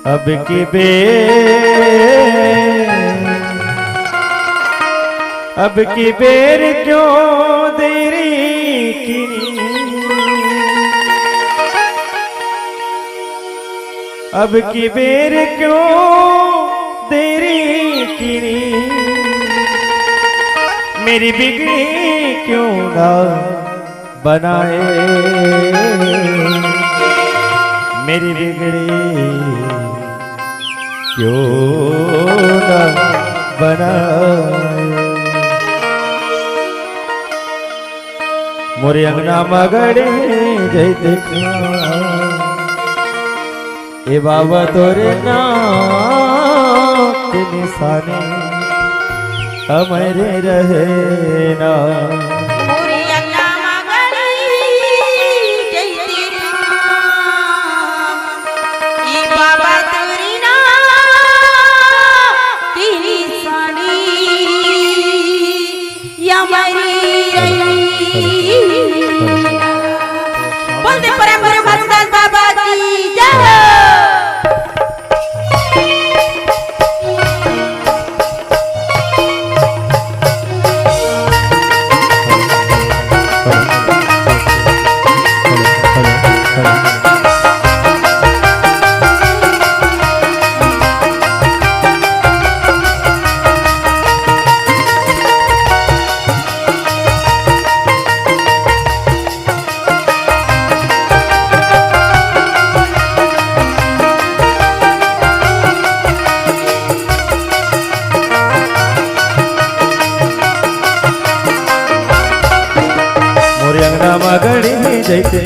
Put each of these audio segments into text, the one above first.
अब की बेर अब की बेर क्यों देरी की अब की बेर क्यों देरी की मेरी बिगड़ी क्यों ना बनाए मेरी बिगड़ी क्यों ना बनाए मोरे अंगना मगड़े जय देखा ए बाबा तोरे नाम के निशाने हमारे रहे ना मगड़ी जैसे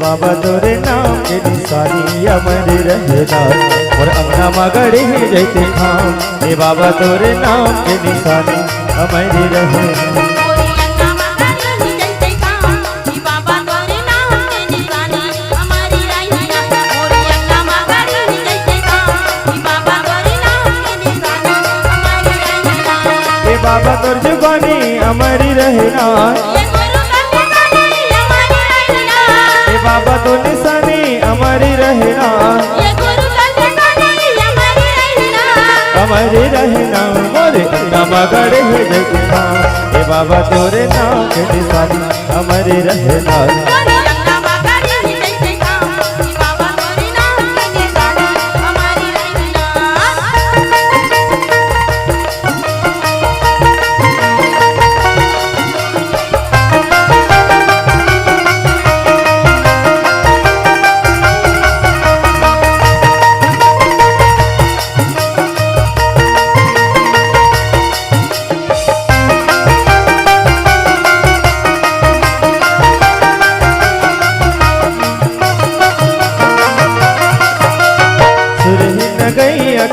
बाबा तोरे नाम के निशानी अमर रहना और अंगना मगड़ी जैसे खाम हे बाबा तोरे नाम के निशानी अमर रहना बाबा तोर जुबानी अमरी रहना बाबा तो निशानी हमारी रहना हमारी रहना मोरे मगड़े देखा हे बाबा तोरे नाम के निशानी हमारी रहना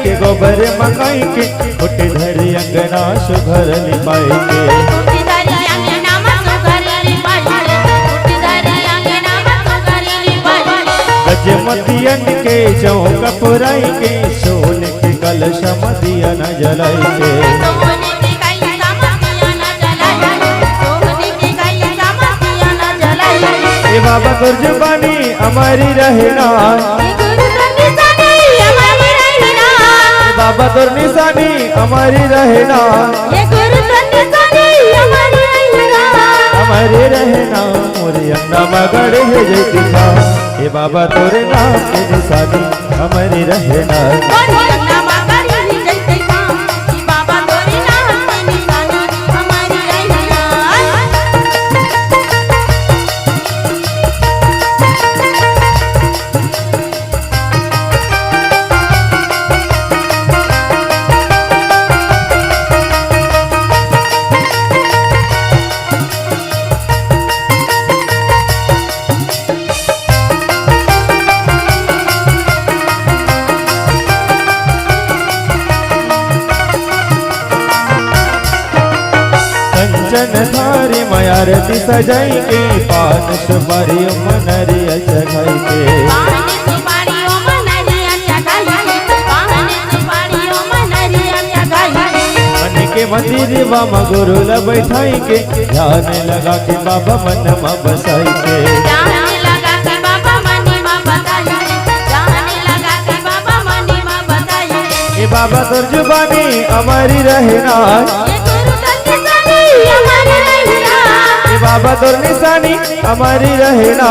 के गोबर मकाई के उठी धरी अंगना सुघर लिपाई के गजमतियन के चौक पुराई के सोने के कलश मदिया न जलाई के ए बाबा तोर जुबानी हमारी रहना बाबा तोर निशानी हमारी रहना हमारे रहना मोरे अंगना मगड़े जय दिखा हे बाबा तोरे नाम के निशानी हमारी रहना कंचन धारी मायारती सजाई के पान सुपारी मनरिया चढ़ाई के मन के मंदिर बामा गुरु ल बैठाई के ध्यान लगा के बाबा मन में बसाई के ए बाबा तोर जुबानी अमरी रहना ए बाबा तोर निशानी अमरी रहना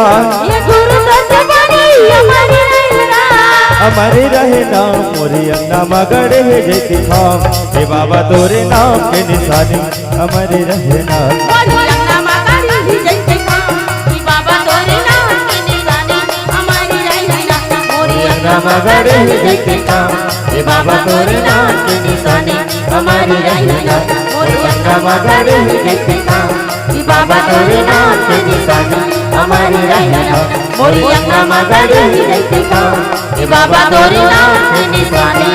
अमरी रहना मोरी अंगना मगड़े है जैती खाम ए बाबा तोरे नाम के निशानी अमरी रहना अंगना मगड़े है जैती खाम ए बाबा तोरे नाम के निशानी अमरी रहना मोरी अंगना मगड़े है जैती खाम ए बाबा तोरे नाम के निशानी अमरी रहना मोरी अंगना मगड़े है जैती खाम ए बाबा तोरे नाम के निशानी।